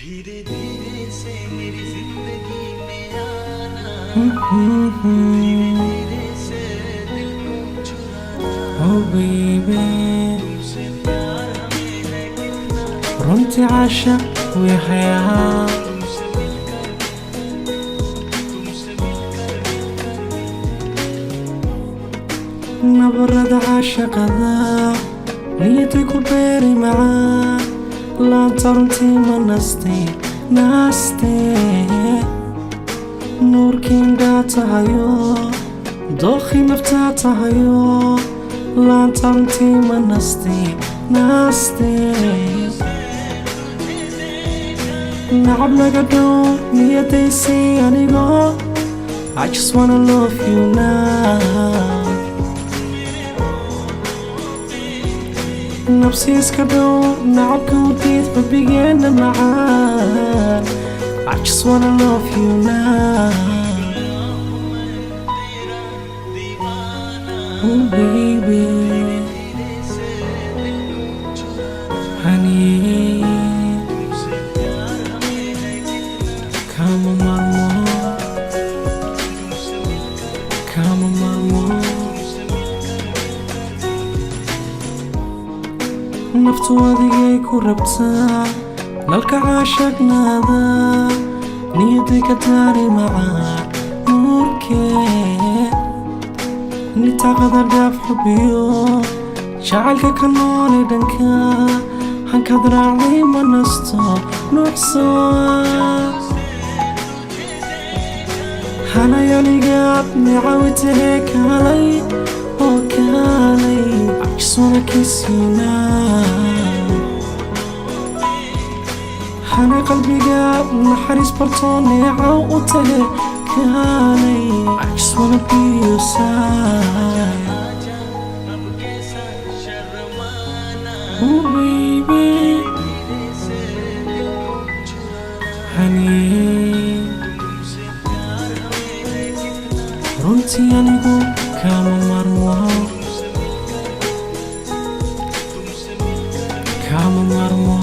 धीरे धीरे से मेरी जिंदगी में आना, धीरे धीरे से दिल को चुराना। Oh baby तुमसे प्यार हमें है कितना, runti عاشق وحياة तुमसे मिलकर نبرد عاشق ذا نيتي كل بيري معاه لا ترنتي من ناستي نور كيندا تهيو دوخي مفتاتهيو لا ترنتي من ناستي نعم نقدو نيتي سيانيغو I just wanna love you now نفسي اسكدو نعبك وديت ببيجينا معاك I just wanna love you now Oh baby honey Come on marmo Come on marmo naftu adigay ku rabtaa nalka caashaqnaada niyaday ka daari macaan nuurkee nitaqada dhaaf xubiyo jacaylka ka noole dhanka hankad raacday ma nasto nuuxsoo hanayanigaad nicawitahe kaalay oo kaalay I just wanna kiss you now hana qalbiga naxariis bartoo neecaw u tahe kaalay I just wanna be your side अब कैसा शर्माना, Oh baby धीरे से दिल को चुराना। honey तुमसे प्यार हमें है कितना, runtii anigu kama marmo तुमसे मिलकर kama marmo